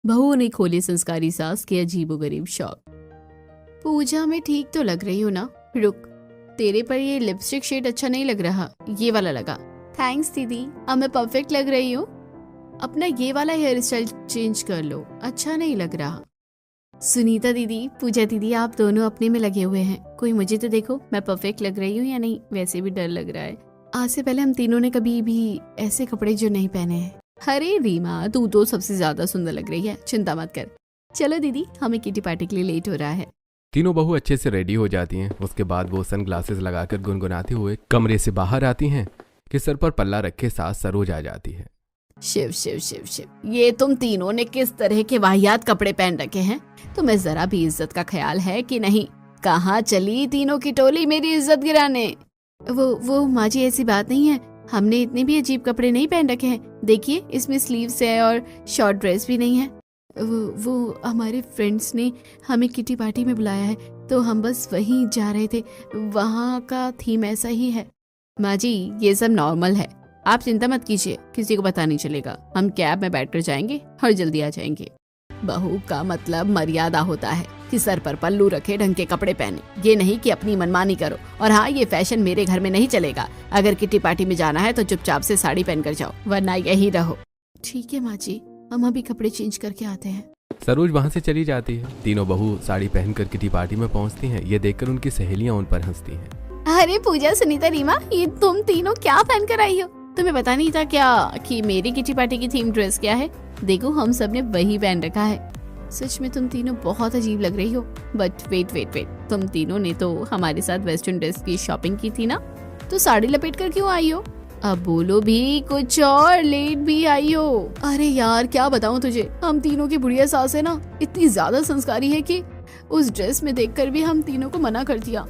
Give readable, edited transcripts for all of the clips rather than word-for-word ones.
बहू ने खोले संस्कारी सास के अजीबोगरीब शौक। पूजा में ठीक तो लग रही हो ना? रुक, तेरे पर ये लिपस्टिक शेड अच्छा नहीं लग रहा, ये वाला लगा। थैंक्स दीदी, अब मैं परफेक्ट लग रही हूँ। अपना ये वाला हेयर स्टाइल चेंज कर लो, अच्छा नहीं लग रहा। सुनीता दीदी, पूजा दीदी, आप दोनों अपने में लगे हुए हैं, कोई मुझे तो देखो, मैं परफेक्ट लग रही हूँ या नहीं। वैसे भी डर लग रहा है, आज से पहले हम तीनों ने कभी भी ऐसे कपड़े जो नहीं पहने हैं। अरे रीमा, तू तो सबसे ज्यादा सुंदर लग रही है, चिंता मत कर। चलो दीदी, हमें किटी पार्टी के लिए लेट हो रहा है। तीनों बहू अच्छे से रेडी हो जाती हैं। उसके बाद वो सनग्लासेस लगाकर गुनगुनाते हुए कमरे से बाहर आती हैं कि सर पर पल्ला रखे साथ सरोज आ जाती है। शिव शिव शिव शिव, ये तुम तीनों ने किस तरह के वाहियात कपड़े पहन रखे हैं? तुम्हें जरा भी इज्जत का ख्याल है कि नहीं? कहाँ चली तीनों की टोली मेरी इज्जत गिराने? वो माँ जी, ऐसी बात नहीं है, हमने इतने भी अजीब कपड़े नहीं पहन रखे हैं। देखिए, इसमें स्लीव्स है और शॉर्ट ड्रेस भी नहीं है। वो हमारे फ्रेंड्स ने हमें किटी पार्टी में बुलाया है, तो हम बस वहीं जा रहे थे, वहाँ का थीम ऐसा ही है। माँ जी, ये सब नॉर्मल है, आप चिंता मत कीजिए, किसी को पता नहीं चलेगा। हम कैब में बैठकर जाएंगे और जल्दी आ जाएंगे। बहू का मतलब मर्यादा होता है कि सर पर पल्लू रखे, ढंग के कपड़े पहने, ये नहीं कि अपनी मनमानी करो। और हाँ, ये फैशन मेरे घर में नहीं चलेगा। अगर किटी पार्टी में जाना है तो चुपचाप से साड़ी पहनकर जाओ, वरना यही रहो। ठीक है माँ जी, हम अभी कपड़े चेंज करके आते हैं। सरोज वहाँ से चली जाती है। तीनों बहू साड़ी पहनकर किटी पार्टी में पहुँचती हैं। ये देखकर उनकी सहेलियाँ उन पर हंसती हैं। अरे पूजा, सुनीता, रीमा, ये तुम तीनों क्या पहन कर आई हो? तुम्हें पता नहीं था क्या कि मेरी किटी पार्टी की थीम ड्रेस क्या है? देखो, हम सब ने वही पहन रखा है। सच में तुम तीनों बहुत अजीब लग रही हो। बट वेट, तुम तीनों ने तो हमारे साथ वेस्टर्न ड्रेस की शॉपिंग की थी ना, तो साड़ी लपेट कर क्यों आई हो? अब बोलो भी कुछ और, लेट भी आई हो। अरे यार, क्या बताऊं तुझे, हम तीनों की बुढ़िया सास है ना, इतनी ज्यादा संस्कारी है कि उस ड्रेस में देखकर भी हम तीनों को मना कर दिया,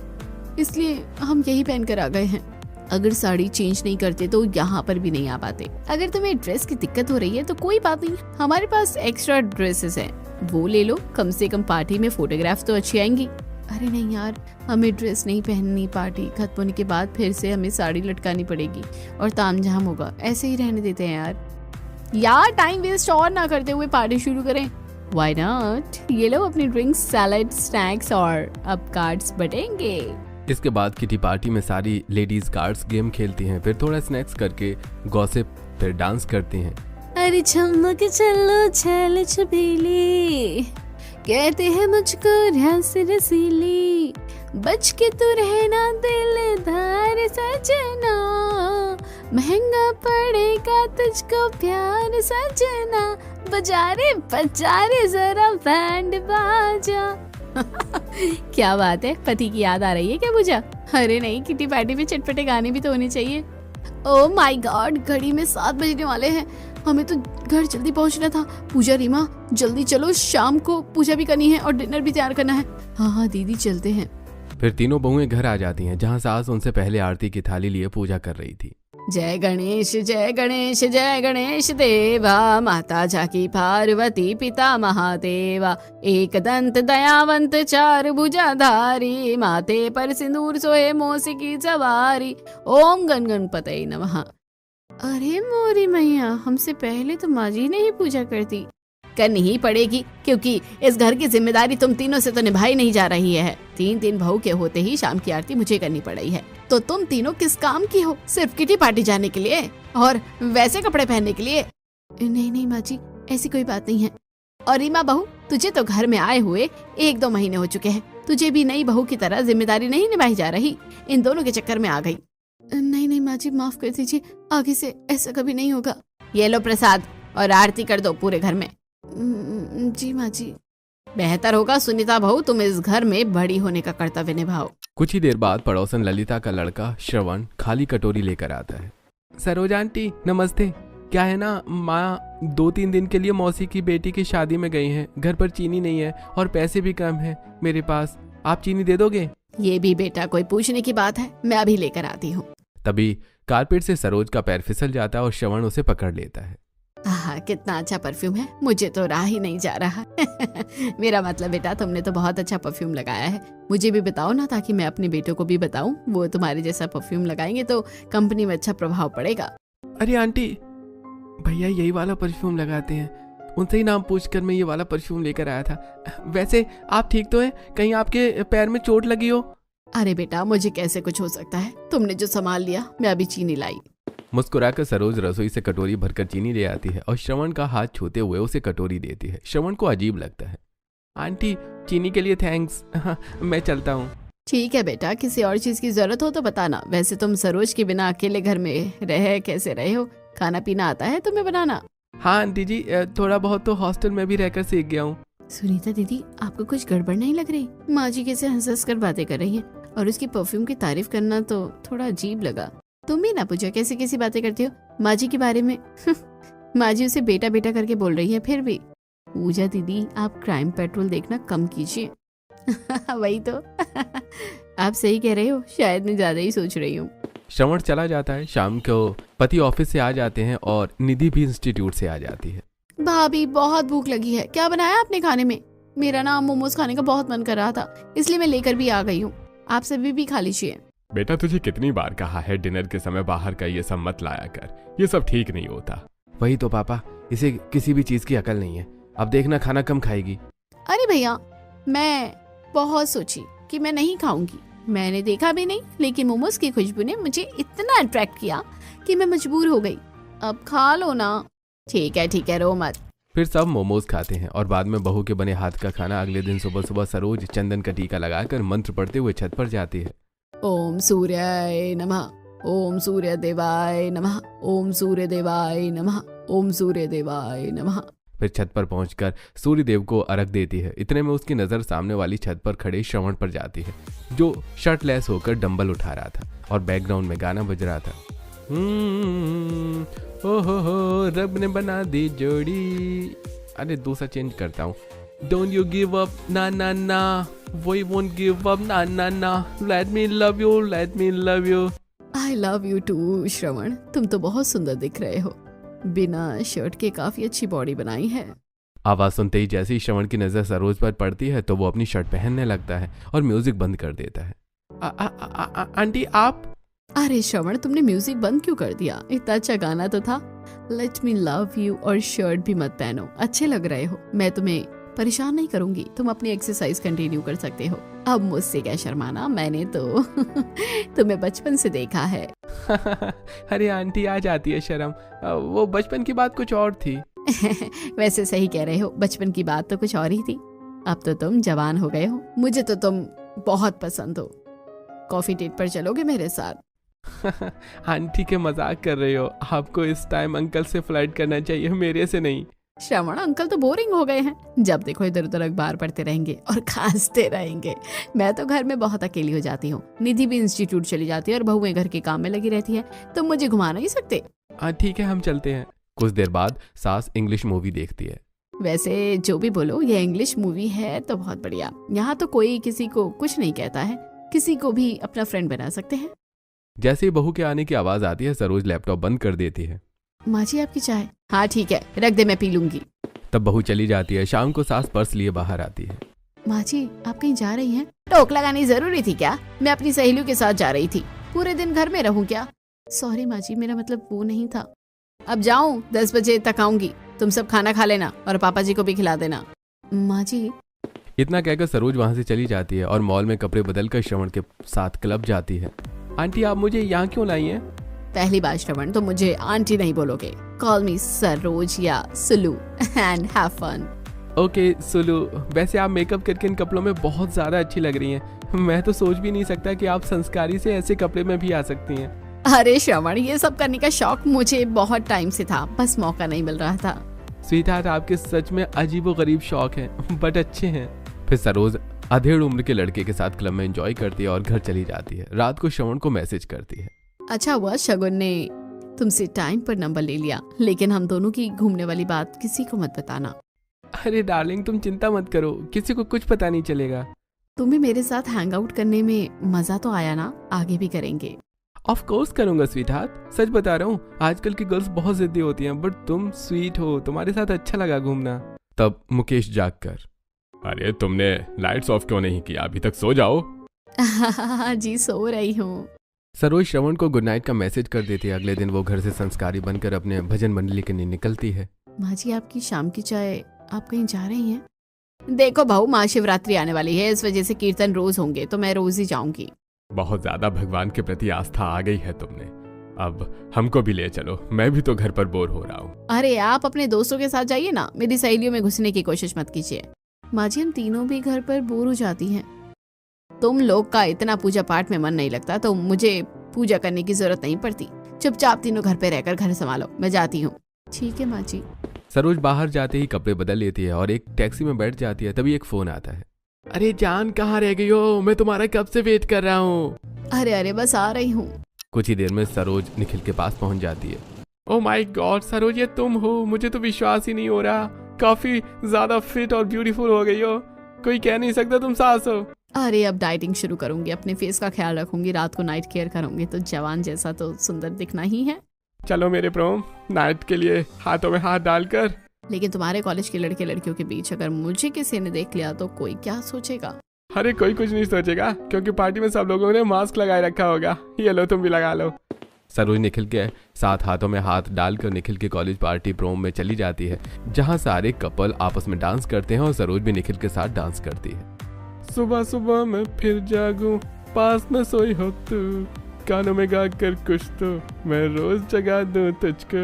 इसलिए हम यही पहन कर आ गए हैं। अगर साड़ी चेंज नहीं करते तो यहाँ पर भी नहीं आ पाते। अगर तुम्हें ड्रेस की दिक्कत हो रही है तो कोई बात नहीं, हमारे पास एक्स्ट्रा ड्रेसेस हैं, वो ले लो, कम से कम पार्टी में फोटोग्राफ्स तो अच्छी आएंगी। अरे नहीं यार, हमें ड्रेस नहीं पहननी, पार्टी खत्म होने के बाद फिर से हमें साड़ी लटकानी पड़ेगी और तामझाम होगा, ऐसे ही रहने देते हैं यार टाइम वेस्ट और ना करते हुए पार्टी शुरू करें। Why not? ये लो अपनी ड्रिंक्स, सैलेड, स्नैक्स और अब कार्ड्स बटेंगे। इसके बाद किटी पार्टी में सारी लेडीज कार्ड्स गेम खेलती हैं, फिर थोड़ा स्नैक्स करके गॉसिप, फिर डांस करती हैं। अरे चमक चलो छैल छबीली, कहते हैं मुझको रस रसीली, बच के तू रहना दिलदार सजना, महंगा पड़ेगा तुझको प्यार सजना, बजा रे जरा बैंड बाजा। क्या बात है, पति की याद आ रही है क्या पूजा? अरे नहीं, किटी पार्टी में चटपटे गाने भी तो होने चाहिए। ओह माय गॉड, घड़ी में 7 बजने वाले हैं, हमें तो घर जल्दी पहुंचना था। पूजा, रीमा, जल्दी चलो, शाम को पूजा भी करनी है और डिनर भी तैयार करना है। हाँ दीदी, चलते हैं। फिर तीनों बहुएं घर आ जाती हैं, जहाँ सास उनसे पहले आरती की थाली लिए पूजा कर रही थी। जय गणेश जय गणेश जय गणेश देवा, माता जाकी पार्वती पिता महादेवा, एक दंत दयावंत चार भुजाधारी, माथे पर सिंदूर सोए मोसी की सवारी, ओम गण गणपतये नमः। अरे मोरी मैया, हमसे पहले तो माँ जी ने ही पूजा करती। करनी ही पड़ेगी, क्योंकि इस घर की जिम्मेदारी तुम तीनों से तो निभाई नहीं जा रही है। 3 बहू के होते ही शाम की आरती मुझे करनी पड़ रही है, तो तुम तीनों किस काम की हो? सिर्फ किटी पार्टी जाने के लिए और वैसे कपड़े पहनने के लिए? नहीं माँ जी, ऐसी कोई बात नहीं है। और रीमा बहू, तुझे तो घर में आए हुए 1-2 महीने हो चुके हैं, तुझे भी नई बहू की तरह जिम्मेदारी नहीं निभाई जा रही? इन दोनों के चक्कर में आ गई। नहीं माँ जी, माफ कर दीजिए, आगे से ऐसा कभी नहीं होगा। ये लो प्रसाद और आरती कर दो पूरे घर में। जी माँ जी। बेहतर होगा सुनीता बहू, तुम इस घर में बड़ी होने का कर्तव्य निभाओ। कुछ ही देर बाद पड़ोसन ललिता का लड़का श्रवण खाली कटोरी लेकर आता है। सरोज आंटी नमस्ते। क्या है ना, माँ 2-3 दिन के लिए मौसी की बेटी की शादी में गई हैं, घर पर चीनी नहीं है और पैसे भी कम है मेरे पास, आप चीनी दे दोगे? ये भी बेटा कोई पूछने की बात है, मैं अभी लेकर आती हूँ। तभी कारपेट से सरोज का पैर फिसल जाता है और श्रवण उसे पकड़ लेता है। कितना अच्छा परफ्यूम है, मुझे तो राह ही नहीं जा रहा। मेरा मतलब बेटा, तुमने तो बहुत अच्छा परफ्यूम लगाया है, मुझे भी बताओ ना, ताकि मैं अपने बेटों को भी बताऊं, वो तुम्हारे जैसा परफ्यूम लगाएंगे तो कंपनी में अच्छा प्रभाव पड़ेगा। अरे आंटी, भैया यही वाला परफ्यूम लगाते हैं, उनसे ही नाम पूछकर मैं ये वाला परफ्यूम लेकर आया था। वैसे आप ठीक तो हैं? कहीं आपके पैर में चोट लगी हो? अरे बेटा, मुझे कैसे कुछ हो सकता है, तुमने जो संभाल लिया। मैं अभी चीनी लाई। मुस्कुराकर सरोज रसोई से कटोरी भरकर चीनी ले आती है और श्रवण का हाथ छूते हुए उसे कटोरी देती है। श्रवण को अजीब लगता है। आंटी, चीनी के लिए थैंक्स। मैं चलता हूँ। ठीक है बेटा, किसी और चीज की जरूरत हो तो बताना। वैसे तुम सरोज के बिना अकेले घर में कैसे रहे हो? खाना पीना आता है तुम्हें बनाना? हाँ आंटी जी, थोड़ा बहुत तो हॉस्टल में भी रहकर सीख गया हूँ। सुनीता दीदी, आपको कुछ गड़बड़ नहीं लग रही? माँ जी कैसे हंस हंस कर बातें कर रही है और उसकी परफ्यूम की तारीफ करना तो थोड़ा अजीब लगा। तुम भी ना पूछो कैसी कैसी बातें करती हो माँ जी के बारे में। माँ जी उसे बेटा बेटा करके बोल रही है। फिर भी पूजा दीदी, आप क्राइम पेट्रोल देखना कम कीजिए। वही तो। आप सही कह रहे हो, शायद मैं ज्यादा ही सोच रही हूँ। श्रवण चला जाता है। शाम को पति ऑफिस से आ जाते हैं और निधि भी इंस्टीट्यूट से आ जाती है। भाभी, बहुत भूख लगी है, क्या बनाया आपने खाने में? मेरा ना मोमोज खाने का बहुत मन कर रहा था, इसलिए मैं लेकर भी आ गई हूँ। आप सभी भी खा लीजिए। बेटा, तुझे कितनी बार कहा है डिनर के समय बाहर का ये सब मत लाया कर, ये सब ठीक नहीं होता। वही तो पापा, इसे किसी भी चीज की अकल नहीं है। अब देखना खाना कम खाएगी। अरे भैया, मैं बहुत सोची कि मैं नहीं खाऊंगी। मैंने देखा भी नहीं, लेकिन मोमोज की खुशबू ने मुझे इतना अट्रैक्ट किया कि मैं मजबूर हो गई। अब खा लो ना। ठीक है, रो मत। फिर सब मोमोज खाते हैं और बाद में बहू के बने हाथ का खाना। अगले दिन सुबह सुबह सरोज चंदन का टीका लगाकर मंत्र पढ़ते हुए छत पर जाती है। ओम सूर्याय नमः, ओम सूर्य देवाय नमः, ओम सूर्य देवाय नमः, ओम सूर्य देवाय नमः। फिर छत पर पहुंचकर सूर्य देव को अर्घ देती है। इतने में उसकी नजर सामने वाली छत पर खड़े श्रवण पर जाती है, जो शर्टलेस होकर डंबल उठा रहा था और बैकग्राउंड में गाना बज रहा था। हो रब ने बना दी जोड़ी। अरे दूसरा चेंज करता हूँ। डोंट यू गिव अप ना ना ना, वी वोंट गिव अप ना ना ना, let me love you, let me love you. I love you too Shravan, तुम तो बहुत सुंदर दिख रहे हो। बिना शर्ट के काफी अच्छी बॉडी बनाई है। आवाज सुनते ही जैसे ही श्रवण की नजर सरोज पर पड़ती है तो वो अपनी शर्ट पहनने लगता है और म्यूजिक बंद कर देता है। आंटी आप? अरे श्रवण, तुमने म्यूजिक बंद क्यों कर दिया? इतना अच्छा गाना तो था। लेट मी लव यू और शर्ट भी मत पहनो, अच्छे लग रहे हो। मैं तुम्हें परेशान नहीं करूंगी, तुम अपनी एक्सरसाइज कंटिन्यू कर सकते हो। अब मुझसे क्या शर्माना, मैंने तो तुम्हें बचपन से देखा है। अरे आंटी, आ जाती है शर्म, वो बचपन की बात कुछ और थी। वैसे सही कह रहे हो, बचपन की बात तो कुछ और ही थी। अब तो तुम जवान हो गए हो। मुझे तो तुम बहुत पसंद हो। कॉफी डेट पर चलोगे मेरे साथ? आंटी के मजाक कर रहे हो? आपको इस टाइम अंकल से फ्लर्ट करना चाहिए, मेरे से नहीं। श्रवण, अंकल तो बोरिंग हो गए हैं, जब देखो इधर उधर अखबार पढ़ते रहेंगे और खांसते रहेंगे। मैं तो घर में बहुत अकेली हो जाती हूँ। निधि भी इंस्टीट्यूट चली जाती है और बहुएं घर के काम में लगी रहती है, तो मुझे घुमा नहीं सकते। ठीक है, हम चलते हैं। कुछ देर बाद सास इंग्लिश मूवी देखती है। वैसे जो भी बोलो, ये इंग्लिश मूवी है तो बहुत बढ़िया। यहाँ तो कोई किसी को कुछ नहीं कहता है, किसी को भी अपना फ्रेंड बना सकते हैं। जैसे ही बहू के आने की आवाज आती है, सरोज लैपटॉप बंद कर देती है। माँ जी, आपकी चाय? हाँ ठीक है, रख दे, मैं पी लूंगी। तब बहू चली जाती है। शाम को सास पर्स लिए बाहर आती है। माँ जी, आप कहीं जा रही हैं? टोक लगानी जरूरी थी क्या? मैं अपनी सहेलियों के साथ जा रही थी। पूरे दिन घर में रहूं क्या? सॉरी माँ जी, मेरा मतलब वो नहीं था। अब जाऊं? 10 बजे तक आऊंगी। तुम सब खाना खा लेना और पापा जी को भी खिला देना। माँ जी। इतना कहकर सरोज वहां से चली जाती है और मॉल में कपड़े बदलकर श्रवण के साथ क्लब जाती है। आंटी, आप मुझे यहाँ क्यों लाई हैं? पहली बार श्रवण, तो मुझे आंटी नहीं बोलोगे। कॉल मी सरोज या Sulu and have fun. Okay Sulu, वैसे आप मेकअप करके इन कपड़ों में बहुत ज्यादा अच्छी लग रही हैं। मैं तो सोच भी नहीं सकता कि आप संस्कारी से ऐसे कपड़े में भी आ सकती हैं। अरे श्रवण, ये सब करने का शौक मुझे बहुत टाइम से था, बस मौका नहीं मिल रहा था। स्वीटहार्ट, आपके सच में अजीबोगरीब शौक हैं, बट अच्छे हैं। फिर सरोज अधेड़ उम्र के लड़के के साथ क्लब में एंजॉय करती है और घर चली जाती है। रात को श्रवण को मैसेज करती है। अच्छा हुआ शगुन ने तुमसे टाइम पर नंबर ले लिया, लेकिन हम दोनों की घूमने वाली बात किसी को मत बताना। अरे डार्लिंग, तुम चिंता मत करो, किसी को कुछ पता नहीं चलेगा। तुम्हें मेरे साथ हैंग आउट करने में मजा तो आया ना? आगे भी करेंगे। ऑफ कोर्स करूंगा स्वीटहार्ट, सच बता रहा हूँ। आजकल की गर्ल्स बहुत जिद्दी होती हैं, बट तुम स्वीट हो, तुम्हारे साथ अच्छा लगा घूमना। तब मुकेश जाग कर, अरे तुमने लाइट्स ऑफ क्यों नहीं किया? अभी तक सो जाओ। जी सो रही हूँ। सरोज श्रवण को गुड नाइट का मैसेज कर देती है। अगले दिन वो घर से संस्कारी बनकर अपने भजन मंडली के लिए निकलती है। माँ जी आपकी शाम की चाय, आप कहीं जा रही हैं? देखो बहू, महाशिवरात्रि आने वाली है, इस वजह से कीर्तन रोज होंगे तो मैं रोज ही जाऊंगी। बहुत ज्यादा भगवान के प्रति आस्था आ गई है तुमने, अब हमको भी ले चलो, मैं भी तो घर पर बोर हो रहा हूँ। अरे आप अपने दोस्तों के साथ जाइए ना, मेरी सहेलियों में घुसने की कोशिश मत कीजिए। माँ जी हम तीनों भी घर पर बोर हो जाती हैं। तुम लोग का इतना पूजा पाठ में मन नहीं लगता तो मुझे पूजा करने की जरूरत नहीं पड़ती। चुपचाप तीनों घर पे रहकर घर संभालो, मैं जाती हूँ। ठीक है माँ जी। सरोज बाहर जाते ही कपड़े बदल लेती है और एक टैक्सी में बैठ जाती है। तभी एक फोन आता है। अरे जान, कहाँ रह गई हो? मैं तुम्हारा कब से वेट कर रहा हूँ। अरे अरे बस आ रही हूँ। कुछ ही देर में सरोज निखिल के पास पहुंच जाती है। ओह माय गॉड सरोज, ये तुम हो? मुझे तो विश्वास ही नहीं हो रहा, काफी ज्यादा फिट और ब्यूटीफुल हो गई हो, कोई कह नहीं सकता तुम सास हो। अरे अब डाइटिंग शुरू करूंगी, अपने फेस का ख्याल रखूंगी, रात को नाइट केयर करूंगी, तो जवान जैसा तो सुंदर दिखना ही है। चलो मेरे प्रोम, नाइट के लिए हाथों में हाथ डालकर। लेकिन तुम्हारे कॉलेज के लड़के लड़कियों के बीच अगर मुझे किसी ने देख लिया तो कोई क्या सोचेगा? अरे कोई कुछ नहीं सोचेगा, क्योंकि पार्टी में सब लोगों ने मास्क लगाए रखा होगा। ये लो तुम भी लगा लो। सरोज निखिल के साथ हाथों में हाथ डालकर निखिल के कॉलेज पार्टी प्रोम में चली जाती है, जहां सारे कपल आपस में डांस करते हैं और सरोज भी निखिल के साथ डांस करती है। सुबह सुबह मैं फिर जागूं, पास में सोई हो तू, कानों में गा कर कुछ तो मैं रोज जगा दूं तुझको।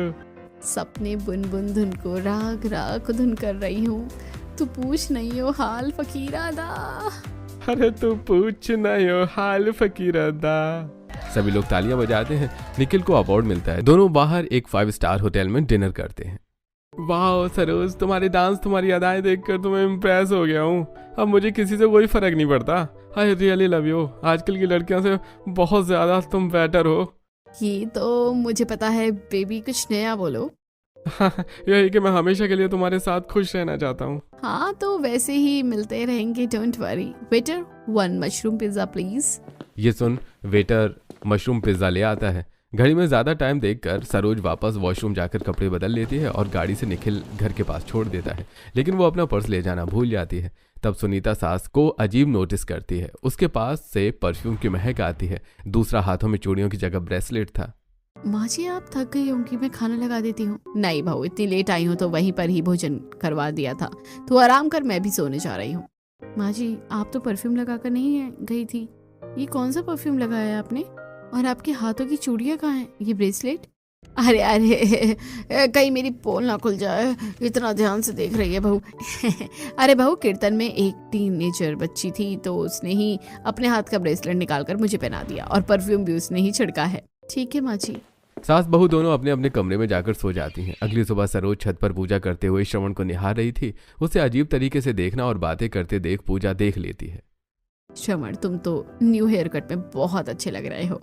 सपने बुन बुन धुन को राग राग धुन कर रही हूँ, तू पूछ नहीं हो हाल फकीरा दा। अरे तू पूछ नहीं हो हाल फकीरा दा। सभी लोग तालियां बजाते हैं। निखिल को अवार्ड मिलता है। दोनों बाहर एक 5 स्टार होटल में डिनर करते हैं। वाह सरोज, तुम्हारी डांस, तुम्हारी अदाएं देखकर तो मैं इम्प्रेस हो गया हूँ। अब मुझे किसी से कोई फर्क नहीं पड़ता। I really love you. आजकल की लड़कियों से बहुत ज्यादा तुम बेटर हो। ये तो मुझे पता है बेबी, कुछ नया बोलो। यही कि मैं हमेशा के लिए तुम्हारे साथ खुश रहना चाहता हूँ। हाँ तो वैसे ही मिलते रहेंगे, don't worry. Waiter 1 mushroom pizza please. ये सुन वेटर मशरूम पिज्जा ले आता है। घड़ी में ज्यादा टाइम देखकर सरोज वापस वॉशरूम जाकर कपड़े बदल लेती है और गाड़ी से निखिल घर के पास छोड़ देता है, लेकिन वो अपना पर्स ले जाना भूल जाती है। तब सुनीता सास को अजीब नोटिस करती है। उसके पास से परफ्यूम की महक आती है। दूसरा हाथों में चूड़ियों की जगह ब्रेसलेट था। माँ जी आप थक गई होंगी, मैं खाना लगा देती हूँ। नहीं बहू, इतनी लेट आई हूँ तो वहीं पर ही भोजन करवा दिया था, तो आराम कर, मैं भी सोने जा रही हूँ। माँ जी आप तो परफ्यूम लगाकर नहीं है गई थी, ये कौन सा परफ्यूम लगाया है आपने? और आपके हाथों की चूड़ियाँ कहाँ हैं, ये ब्रेसलेट? अरे अरे कहीं मेरी पोल ना खुल जाए, इतना ध्यान से देख रही है बहू। अरे बहू, कीर्तन में एक टीनेजर बच्ची थी तो उसने ही अपने हाथ का ब्रेसलेट निकालकर मुझे पहना दिया और परफ्यूम भी उसने ही छिड़का है। ठीक है माँ जी। सास बहू दोनों अपने अपने कमरे में जाकर सो जाती हैं। अगली सुबह सरोज छत पर पूजा करते हुए श्रवण को निहार रही थी। उसे अजीब तरीके से देखना और बातें करते देख पूजा देख लेती है। श्रवण तुम तो न्यू हेयर कट में बहुत अच्छे लग रहे हो।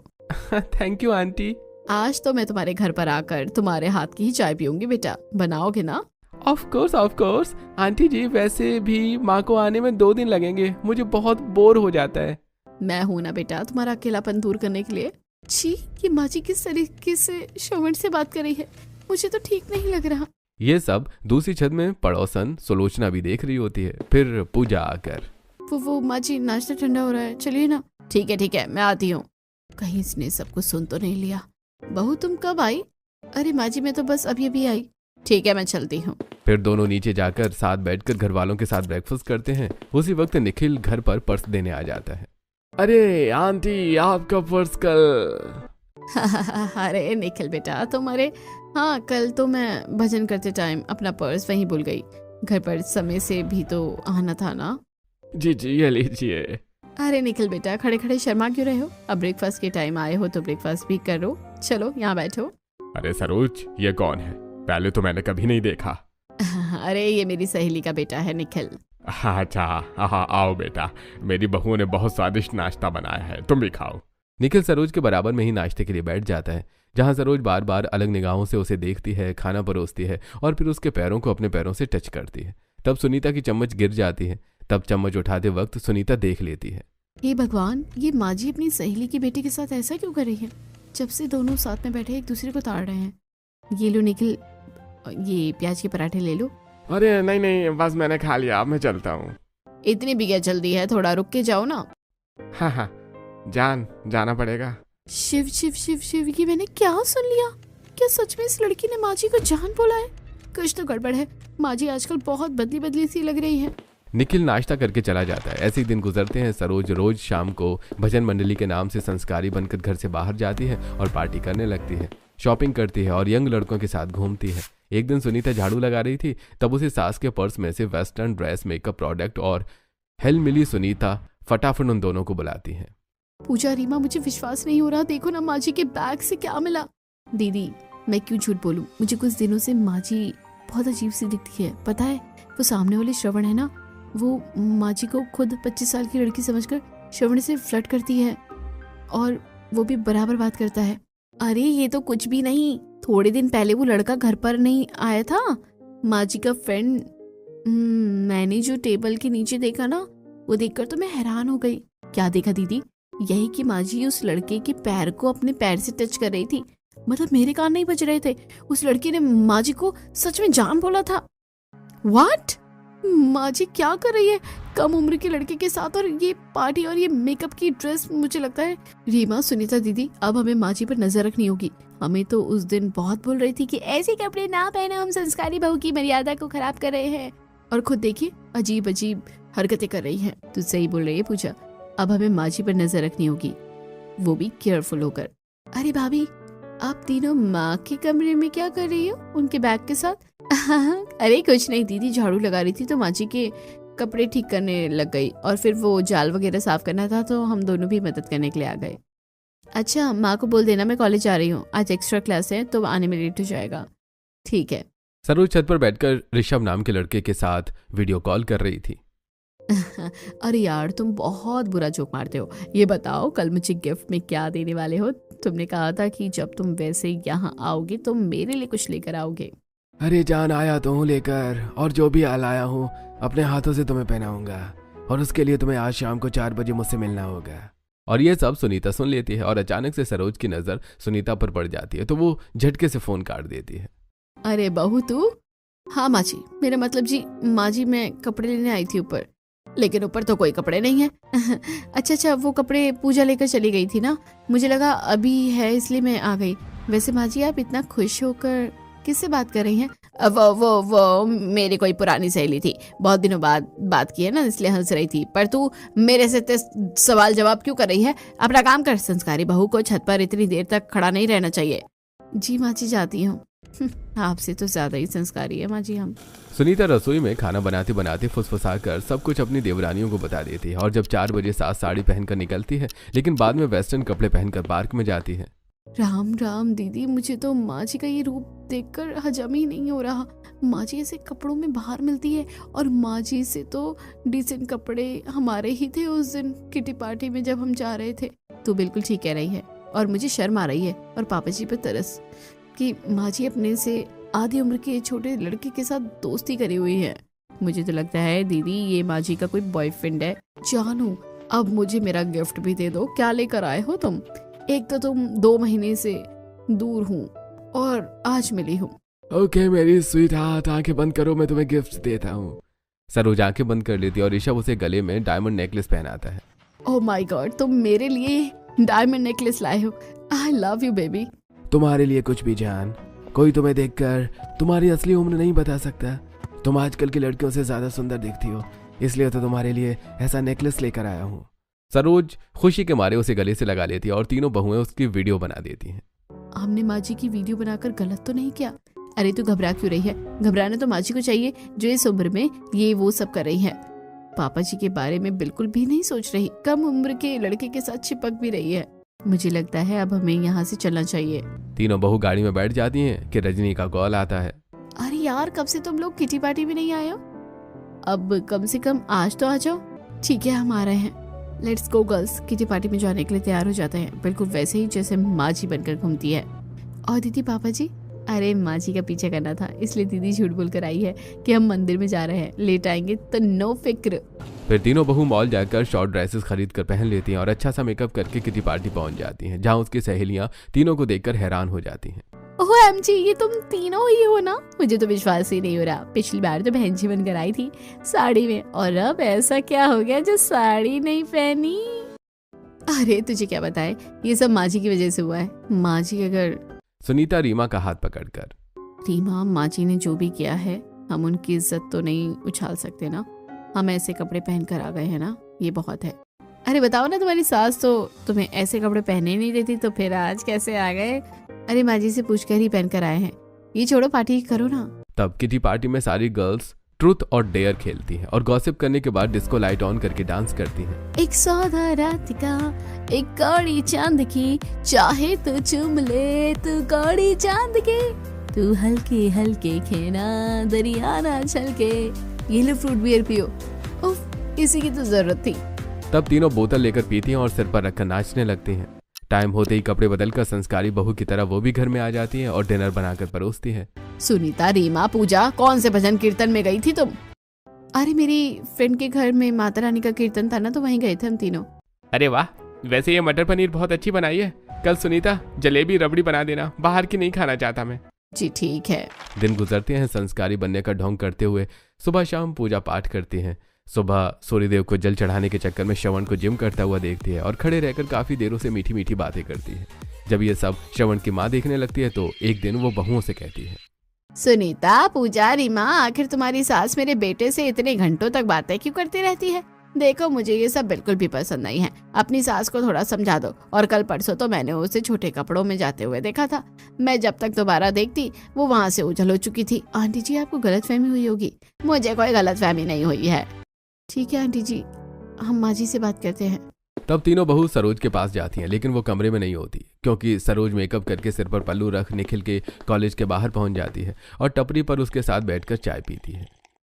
Thank you aunty. आज तो मैं तुम्हारे घर पर आकर तुम्हारे हाथ की ही चाय पीऊंगी बेटा, बनाओगे ना? ऑफ कोर्स आंटी जी, वैसे भी माँ को आने में 2 दिन लगेंगे, मुझे बहुत बोर हो जाता है। मैं हूं ना बेटा तुम्हारा अकेलापन दूर करने के लिए। छी, ये माँ जी किस तरीके से श्रवण से बात कर रही है, मुझे तो ठीक नहीं लग रहा। ये सब दूसरी छत में पड़ोसन सुलोचना भी देख रही होती है। फिर पूजा आकर वो माँ जी नाश्ता ठंडा हो रहा है, चलिए ना। ठीक है मैं आती हूँ। कहीं इसने सब कुछ सुन तो नहीं लिया। बहू तुम कब आई? अरे माँ जी मैं तो बस अभी अभी आई। ठीक है मैं चलती हूँ। फिर दोनों नीचे जाकर साथ बैठकर घर वालों के साथ ब्रेकफास्ट करते हैं। उसी वक्त निखिल घर पर पर्स देने आ जाता है। अरे आंटी, आपका पर्स कल। अरे निखिल बेटा तुम्हारे, हाँ कल तो मैं भजन करते टाइम अपना पर्स वहीं भूल गई। घर पर समय से भी तो आना था ना। जी ये लीजिए। अरे निखिल बेटा खड़े खड़े शर्मा क्यों रहे हो? अब ब्रेकफास्ट के टाइम आए हो तो ब्रेकफास्ट भी करो। चलो यहाँ बैठो। अरे सरोज, ये कौन है? पहले तो मैंने कभी नहीं देखा। अरे ये मेरी सहेली का बेटा है निखिल। अच्छा हाँ, आओ बेटा, मेरी बहुओं ने बहुत स्वादिष्ट नाश्ता बनाया है, तुम भी खाओ। निखिल सरोज के बराबर में ही नाश्ते के लिए बैठ जाता है, जहां सरोज बार बार अलग निगाहों से उसे देखती है, खाना परोसती है और फिर उसके पैरों को अपने पैरों से टच करती है। तब सुनीता की चम्मच गिर जाती है। तब चम्मच उठाते वक्त सुनीता देख लेती है। हे भगवान, ये माँ जी अपनी सहेली की बेटी के साथ ऐसा क्यों कर रही है? जब से दोनों साथ में बैठे एक दूसरे को ताड़ रहे हैं। ये लो निखिल, ये प्याज के पराठे ले लो। अरे नहीं, बस मैंने खा लिया, अब मैं चलता हूँ। इतनी भी क्या जल्दी है, थोड़ा रुक के जाओ ना। हाँ जाना पड़ेगा। शिव शिव शिव शिव, ये मैंने क्या सुन लिया? क्या सच में इस लड़की ने माँ जी को जान बोला है? कुछ तो गड़बड़ है। माँ जी आजकल बहुत बदली बदली सी लग रही है। निखिल नाश्ता करके चला जाता है। ऐसे ही दिन गुजरते हैं। सरोज रोज शाम को भजन मंडली के नाम से संस्कारी बनकर घर से बाहर जाती है और पार्टी करने लगती है, शॉपिंग करती है और यंग लड़कों के साथ घूमती है। एक दिन सुनीता झाड़ू लगा रही थी, तब उसे सास के पर्स में से वेस्टर्न ड्रेस, मेकअप प्रोडक्ट और हेल मिली। सुनीता फटाफट उन दोनों को बुलाती है। पूजा, रीमा, मुझे विश्वास नहीं हो रहा, देखो ना माँ जी के बैग से क्या मिला। दीदी मैं क्यों झूठ बोलूं, मुझे कुछ दिनों से माँ जी बहुत अजीब सी दिखती है। पता है वो सामने वाले श्रवण है ना, वो माँ जी को खुद 25 साल की लड़की समझकर श्रवण से फ्लर्ट करती है और वो भी बराबर बात करता है। अरे ये तो कुछ भी नहीं, थोड़े दिन पहले वो लड़का घर पर नहीं आया था, माँ जी का फ्रेंड। मैंने जो टेबल के नीचे देखा ना, वो देखकर तो मैं हैरान हो गई। क्या देखा दीदी? यही कि माँ जी उस लड़के के पैर को अपने पैर से टच कर रही थी। मतलब मेरे कान नहीं बज रहे थे, उस लड़की ने माँ जी को सच में जान बोला था। व्हाट? माँ जी क्या कर रही है कम उम्र के लड़के के साथ, और ये पार्टी और ये मेकअप की ड्रेस। मुझे लगता है रीमा, सुनीता दीदी, अब हमें माँ जी पर नजर रखनी होगी। हमें तो उस दिन बहुत बोल रही थी कि ऐसे कपड़े ना पहने, हम संस्कारी बहू की मर्यादा को खराब कर रहे हैं, और खुद देखिए अजीब अजीब हरकतें कर रही है। तू सही बोल रही है पूजा, अब हमें माँ जी पर नजर रखनी होगी, वो भी केयरफुल होकर। अरे भाभी, आप तीनों माँ के कमरे में क्या कर रही हो उनके बैग के साथ? अरे कुछ नहीं दीदी, झाड़ू लगा रही थी तो माँ जी के कपड़े ठीक करने लग गई, और फिर वो जाल वगैरह साफ करना था तो हम दोनों भी मदद करने के लिए आ गए। अच्छा, माँ को बोल देना मैं कॉलेज जा रही हूँ, आज एक्स्ट्रा क्लास है तो आने में लेट हो जाएगा। ठीक है। सरोज छत पर बैठकर ऋषभ नाम के लड़के के साथ वीडियो कॉल कर रही थी। अरे यार, तुम बहुत बुरा जोक मारते हो। ये बताओ कल मुझे गिफ्ट में क्या देने वाले हो? तुमने कहा था कि जब तुम वैसे यहाँ आओगे तो मेरे लिए कुछ लेकर आओगे। अरे जान, आया तो हूँ लेकर, और जो भी लाया हूँ अपने हाथों से तुम्हें पहनाऊंगा, और उसके लिए तुम्हें आज शाम को 4 बजे मुझसे मिलना होगा। और ये सब सुनीता सुन लेती है और अचानक से सरोज की नजर सुनीता पर पड़ जाती है तो वो झटके से फोन काट देती है। अरे बहू तू? हाँ माँ जी, मेरा मतलब जी माँ जी, मैं कपड़े लेने आई थी ऊपर, लेकिन ऊपर तो कोई कपड़े नहीं है। अच्छा, वो कपड़े पूजा लेकर चली गई थी ना, मुझे लगा अभी है इसलिए मैं आ गई। वैसे माँ जी, आप इतना खुश होकर किससे बात कर रही हैं? वो मेरी कोई पुरानी सहेली थी, बहुत दिनों बाद बात की है ना, इसलिए हंस रही थी। पर तू मेरे से सवाल जवाब क्यों कर रही है? अपना काम कर, संस्कारी बहू को छत पर इतनी देर तक खड़ा नहीं रहना चाहिए। जी माँ जी, जाती हूँ। आपसे तो ज्यादा ही संस्कारी है माँ जी हम। सुनीता रसोई में खाना बनाते बनाते फुसफुसाकर सब कुछ अपनी देवरानियों को बता देती है, और जब 4 बजे साथ साड़ी पहनकर निकलती है, लेकिन बाद में वेस्टर्न कपड़े पहनकर पार्क में जाती है। राम राम दीदी, मुझे तो माँ जी का ये रूप देखकर हजम ही नहीं हो रहा। माँ जी ऐसे कपड़ों में बाहर मिलती है, और माँ जी से तो डिसेंट कपड़े हमारे ही थे उस दिन किटी पार्टी में जब हम जा रहे थे। तो बिल्कुल ठीक कह रही है, और मुझे शर्म आ रही है और पापा जी पे तरस कि माँ जी अपने से आधी उम्र के छोटे लड़के के साथ दोस्ती करी हुई है। मुझे तो लगता है दीदी ये माँ जी का कोई बॉयफ्रेंड है। जानू, अब मुझे मेरा गिफ्ट भी दे दो। क्या लेकर आए हो तुम? एक तो तुम 2 महीने से दूर हूँ और आज मिली हूँ। ओके मेरी स्वीट हार्ट, आंखें बंद करो, मैं तुम्हें गिफ्ट देता हूँ। सरोज आंखें बंद कर लेती है और ऋषभ उसे गले में डायमंड नेकलेस पहनाता है। ओह माय गॉड, तुम मेरे लिए डायमंड नेकलेस लाए हो। आई लव यू बेबी। तुम्हारे लिए कुछ भी जान, कोई तुम्हें देखकर तुम्हारी असली उम्र नहीं बता सकता। तुम आजकल की लड़कियों से ज्यादा सुंदर दिखती हो, इसलिए तो तुम्हारे लिए ऐसा नेकलेस लेकर आया हूँ। सरोज खुशी के मारे उसे गले से लगा लेती है और तीनों बहुएं उसकी वीडियो बना देती हैं। हमने माँ जी की वीडियो बनाकर गलत तो नहीं किया? अरे तू घबरा क्यों रही है? घबराना तो माँ जी को चाहिए जो इस उम्र में ये वो सब कर रही है। पापा जी के बारे में बिल्कुल भी नहीं सोच रही, कम उम्र के लड़के के साथ चिपक भी रही है। मुझे लगता है अब हमें यहाँ से चलना चाहिए। तीनों बहू गाड़ी में बैठ जाती हैं कि रजनी का कॉल आता है। अरे यार, कब से तुम लोग किटी पार्टी में नहीं आए हो? अब कम से कम आज तो आ जाओ। ठीक है, हम आ रहे हैं। Let's go girls. Kitty party में जाने के लिए तैयार हो जाते हैं, बिल्कुल वैसे ही जैसे माँ जी बनकर घूमती है। और दीदी पापा जी? अरे माँ जी का पीछा करना था, इसलिए दीदी झूठ बोल कर आई है कि हम मंदिर में जा रहे हैं, लेट आएंगे तो नो फिक्र। फिर तीनों बहू मॉल जाकर शॉर्ट ड्रेसेस खरीद कर पहन लेती हैं और अच्छा सा मेकअप करके किटी पार्टी पहुंच जाती हैं, जहां उसकी सहेलियां तीनों को देखकर हैरान हो जाती हैं। ओह एमजी, ये तुम तीनों ही हो ना? मुझे तो विश्वास ही नहीं हो रहा। पिछली बार तो बहन जी बनकर आई थी साड़ी में, और अब ऐसा क्या हो गया जो साड़ी नहीं पहनी? अरे तुझे क्या बताए, ये सब माँ जी की वजह से हुआ है। माँ जी अगर... सुनीता रीमा का हाथ पकड़कर, रीमा, माँ जी ने जो भी किया है हम उनकी इज्जत तो नहीं उछाल सकते ना। हम ऐसे कपड़े पहन कर आ गए हैं ना, ये बहुत है। अरे बताओ ना, तुम्हारी सास तो तुम्हें ऐसे कपड़े पहने नहीं देती, तो फिर आज कैसे आ गए? अरे माँ जी से पूछकर ही पहन कर आए हैं। ये छोड़ो, पार्टी करो ना। तब किटी पार्टी में सारी गर्ल्स ट्रूथ और डेयर खेलती हैं और गॉसिप करने के बाद डिस्को लाइट ऑन करके डांस करती हैं। एक सौदा रात का, एक कौड़ी चांद की, चाहे तो चुम ले तू कौड़ी चांद के, तू हल्के हल्के खेना दरिया ना छलके, ये लो फ्रूट बियर पियो। उफ, इसी की तो जरूरत थी। तब तीनों बोतल लेकर पीती हैं और सिर पर रखकर नाचने लगती हैं। टाइम होते ही कपड़े बदलकर संस्कारी बहू की तरह वो भी घर में आ जाती हैं और डिनर बनाकर परोसती हैं। सुनीता, रीमा, पूजा, कौन से भजन कीर्तन में गई थी तुम? अरे मेरी फ्रेंड के घर में माता रानी का कीर्तन था ना, तो वहीं गए थे हम तीनों। अरे वाह, वैसे ये मटर पनीर बहुत अच्छी बनाई है। कल सुनीता जलेबी रबड़ी बना देना, बाहर की नहीं खाना चाहता मैं। जी ठीक है। दिन गुजरते हैं संस्कारी बनने का ढोंग करते हुए। सुबह शाम पूजा पाठ करती हैं। सुबह सूर्यदेव को जल चढ़ाने के चक्कर में श्रवण को जिम करता हुआ देखती है और खड़े रहकर काफी देरों से मीठी मीठी बातें करती है। जब ये सब श्रवण की माँ देखने लगती है तो एक दिन वो बहुओं से कहती है, सुनीता, पूजा, रीमा, आखिर तुम्हारी सास मेरे बेटे से इतने घंटों तक बातें क्यों करती रहती है? देखो, मुझे ये सब बिल्कुल भी पसंद नहीं है। अपनी सास को थोड़ा समझा दो। और कल परसों तो मैंने उसे छोटे कपड़ों में जाते हुए देखा था। मैं जब तक दोबारा देखती वो वहाँ से उछल हो चुकी थी। आंटी जी, आपको गलतफहमी हुई होगी। मुझे कोई गलतफहमी नहीं हुई है। ठीक है आंटी जी, हम माँ जी से बात करते हैं। तब तीनों बहू सरोज के पास जाती हैं, लेकिन वो कमरे में नहीं होती क्योंकि सरोज मेकअप करके सिर पर पल्लू रख निखिल के कॉलेज के बाहर पहुंच जाती है और टपरी पर उसके साथ बैठकर चाय पीती है।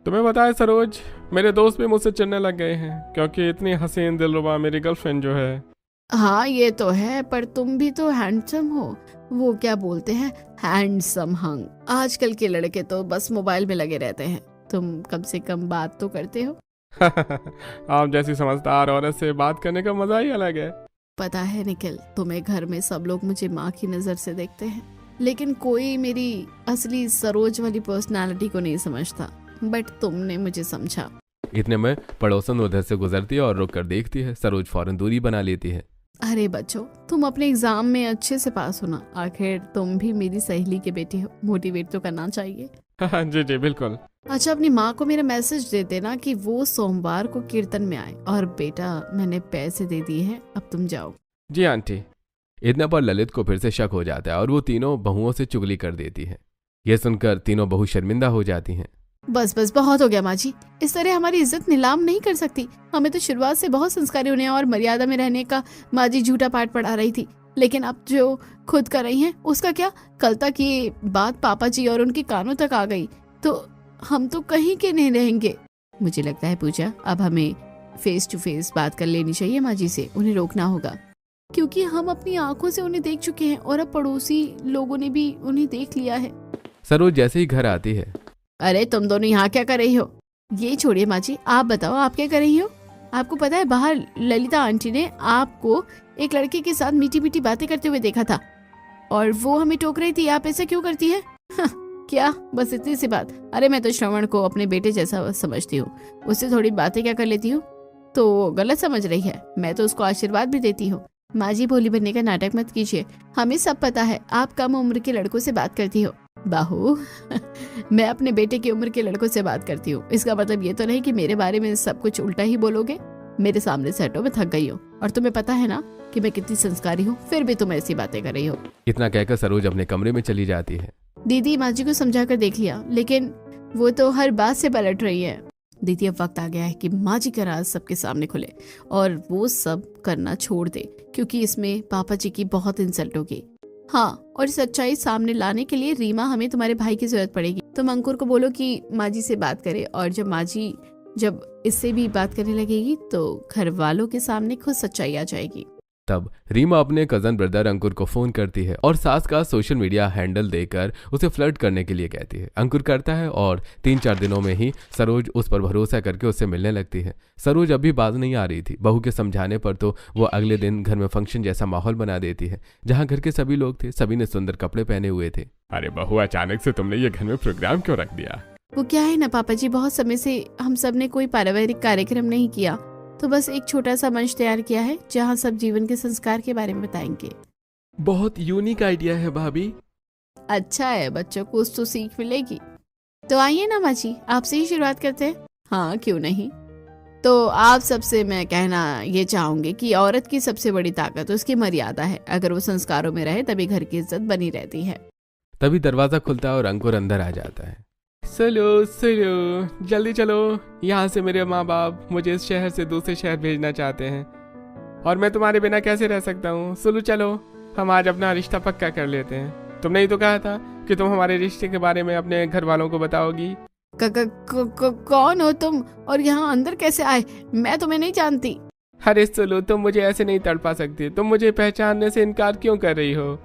तुम्हें पता है सरोज, मेरे दोस्त भी मुझसे चिढ़ने लग गए हैं क्योंकि इतनी हसीन दिलरुबा मेरी गर्लफ्रेंड जो है। हाँ ये तो है, पर तुम भी तो हैंडसम हो। वो क्या बोलते हैं, हैंडसम हंग। आजकल के लड़के तो बस मोबाइल में लगे रहते हैं। तुम कम से कम बात तो करते हो। आप जैसी समझदार औरत से बात करने का मजा ही अलग है। पता है निखिल, तुम्हें घर में सब लोग मुझे माँ की नजर से देखते हैं, लेकिन कोई मेरी असली सरोज वाली पर्सनालिटी को नहीं समझता। बट तुमने मुझे समझा। इतने में पड़ोसन उधर से गुजरती है और रुक कर देखती है। सरोज फौरन दूरी बना लेती है। अरे बच्चों, तुम अपने एग्जाम में अच्छे से पास होना। आखिर तुम भी मेरी सहेली के बेटी हो, मोटिवेट तो करना चाहिए। जी जी बिल्कुल। अच्छा, अपनी माँ को मेरा मैसेज दे देना कि वो सोमवार को कीर्तन में आए। और बेटा, मैंने पैसे दे दिए हैं, अब तुम जाओ। जी आंटी। इतने पर ललित को फिर से शक हो जाता है और वो तीनों बहुओं से चुगली कर देती है। यह सुनकर तीनों बहू शर्मिंदा हो जाती हैं। बस बस, बहुत हो गया माँ जी। इस तरह हमारी इज्जत नीलाम नहीं कर सकती। हमें तो शुरुआत से बहुत संस्कारी होने और मर्यादा में रहने का माँ जी झूठा पाठ पढ़ा रही थी, लेकिन अब जो खुद कर रही हैं उसका क्या? कल तक ये बात पापा जी और उनके कानों तक आ गई तो हम तो कहीं के नहीं रहेंगे। मुझे लगता है पूजा, अब हमें फेस टू फेस बात कर लेनी चाहिए माँ जी से। उन्हें रोकना होगा क्योंकि हम अपनी आंखों से उन्हें देख चुके हैं और अब पड़ोसी लोगों ने भी उन्हें देख लिया है। सरोज जैसे ही घर आती है, अरे तुम दोनों यहाँ क्या कर रही हो? ये छोड़िए माँ जी, आप बताओ आप क्या कर रही हो? आपको पता है बाहर ललिता आंटी ने आपको एक लड़के के साथ मीठी मीठी बातें करते हुए देखा था और वो हमें टोक रही थी, आप ऐसा क्यों करती है? क्या बस इतनी सी बात? अरे मैं तो श्रवण को अपने बेटे जैसा समझती हूँ, उससे थोड़ी बातें क्या कर लेती हूँ तो वो गलत समझ रही है। मैं तो उसको आशीर्वाद भी देती हूँ। माँ जी, भोली बनने का नाटक मत कीजिए। हमें सब पता है आप कम उम्र के लड़कों से बात करती हो। बाहू मैं अपने बेटे की उम्र के लड़कों से बात करती हूँ, इसका मतलब ये तो नहीं कि मेरे बारे में सब कुछ उल्टा ही बोलोगे। मेरे सामने से हटो, मैं थक गई हूँ और तुम्हें पता है ना कि मैं कितनी संस्कारी हूँ, फिर भी तुम ऐसी बातें कर रही हो। इतना कहकर सरोज अपने कमरे में चली जाती है। दीदी माँ जी को समझा कर देख लिया, लेकिन वो तो हर बात से पलट रही है। दीदी, अब वक्त आ गया है कि माँ जी का राज सबके सामने खुले और वो सब करना छोड़ दे, क्योंकि इसमें पापा जी की बहुत इंसल्ट होगी। हाँ, और सच्चाई सामने लाने के लिए रीमा, हमें तुम्हारे भाई की जरूरत पड़ेगी। तुम अंकुर को बोलो कि माँ जी से बात करे और जब माँ जी इससे भी बात करने लगेगी तो घर वालों के सामने खुद सच्चाई आ जाएगी। तब रीमा अपने कजन ब्रदर अंकुर को फोन करती है और सास का सोशल मीडिया हैंडल देकर उसे फ्लर्ट करने के लिए कहती है। अंकुर करता है और 3-4 दिनों में ही सरोज उस पर भरोसा करके उससे मिलने लगती है। सरोज अभी बात नहीं आ रही थी। बहू के समझाने पर तो वो अगले दिन घर में फंक्शन जैसा माहौल बना देती है, जहाँ घर के सभी लोग थे। सभी ने सुंदर कपड़े पहने हुए थे। अरे बहू, अचानक से तुमने ये घर में प्रोग्राम क्यों रख दिया? वो क्या है ना पापा जी, बहुत समय से हम सब ने कोई पारिवारिक कार्यक्रम नहीं किया, तो बस एक छोटा सा मंच तैयार किया है जहाँ सब जीवन के संस्कार के बारे में बताएंगे। बहुत यूनिक आइडिया है भाभी। अच्छा है, बच्चों को कुछ तो सीख मिलेगी। तो आइए ना माँ जी, आपसे ही शुरुआत करते हैं। हाँ क्यों नहीं। तो आप सबसे मैं कहना ये चाहूंगी कि औरत की सबसे बड़ी ताकत उसकी मर्यादा है। अगर वो संस्कारों में रहे तभी घर की इज्जत बनी रहती है। तभी दरवाजा खुलता है और अंकुर अंदर आ जाता है। चलो चलो जल्दी चलो, यहाँ से मेरे माँ बाप मुझे इस शहर से दूसरे शहर भेजना चाहते हैं और मैं तुम्हारे बिना कैसे रह सकता हूँ। सुलू चलो, हम आज अपना रिश्ता पक्का कर लेते हैं। तुमने ही तो कहा था कि तुम हमारे रिश्ते के बारे में अपने घर वालों को बताओगी। कौन हो तुम और यहाँ अंदर कैसे आए? मैं तुम्हें नहीं जानती। अरे सुलू, तुम मुझे ऐसे नहीं तड़पा सकती। तुम मुझे पहचानने से इनकार क्यों कर रही हो?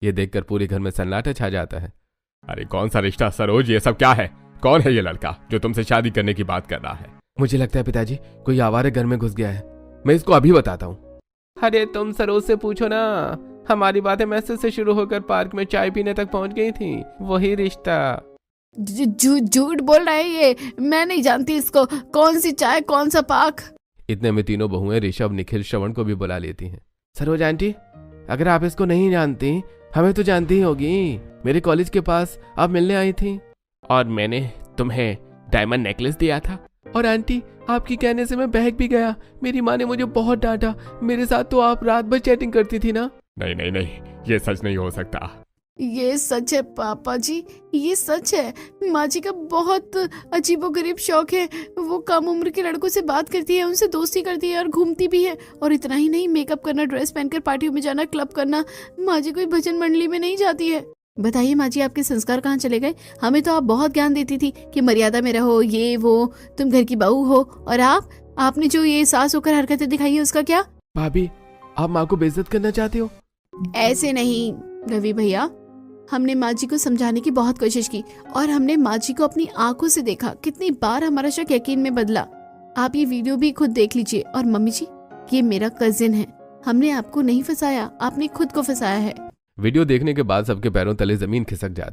ये देखकर पूरे घर में सन्नाटा छा जाता है। अरे कौन सा रिश्ता सरोज, ये सब क्या है? कौन है ये लड़का जो तुमसे शादी करने की बात कर रहा है? मुझे लगता है पिताजी कोई आवारा घर में घुस गया है, मैं इसको अभी बताता हूँ। अरे तुम सरोज से पूछो ना, हमारी बातें मैसेज से शुरू होकर पार्क में चाय पीने तक पहुंच गई थी। वही रिश्ता। झूठ बोल रहा है ये, मैं नहीं जानती इसको। कौन सी चाय, कौन सा पार्क? इतने में तीनों बहुएं ऋषभ, निखिल, श्रवण को भी बुला लेती हैं। सरोज आंटी, अगर आप इसको नहीं जानती, हमें तो जानती ही होगी। मेरे कॉलेज के पास आप मिलने आई थी और मैंने तुम्हें डायमंड नेकलेस दिया था। और आंटी, आपकी कहने से मैं बहक भी गया। मेरी माँ ने मुझे बहुत डांटा। मेरे साथ तो आप रात भर चैटिंग करती थी ना। नहीं नहीं नहीं, ये सच नहीं हो सकता। ये सच है पापा जी, ये सच है। माँ जी का बहुत अजीबोगरीब शौक है। वो कम उम्र के लड़कों से बात करती है, उनसे दोस्ती करती है और घूमती भी है। और इतना ही नहीं, मेकअप करना, ड्रेस पहनकर पार्टियों में जाना, क्लब करना। माँ जी कोई भजन मंडली में नहीं जाती है। बताइए माँ जी, आपके संस्कार कहाँ चले गए? हमें तो आप बहुत ज्ञान देती थी कि मर्यादा में रहो, ये वो, तुम घर की बहू हो। और आपने जो ये सास होकर हरकतें दिखाई है उसका क्या? भाभी, आप माँ को बेइज्जत करना चाहते हो? ऐसे नहीं रवि भैया, हमने माँ जी को समझाने की बहुत कोशिश की और हमने माँ जी को अपनी आंखों से देखा। कितनी बार हमारा शक यकीन में बदला। आप ये वीडियो भी खुद देख लीजिए। और मम्मी जी, ये मेरा कजिन है। हमने आपको नहीं फंसाया, आपने खुद को फंसाया है। वीडियो देखने के बाद सबके पैरों तले जमीन खिसक जाती।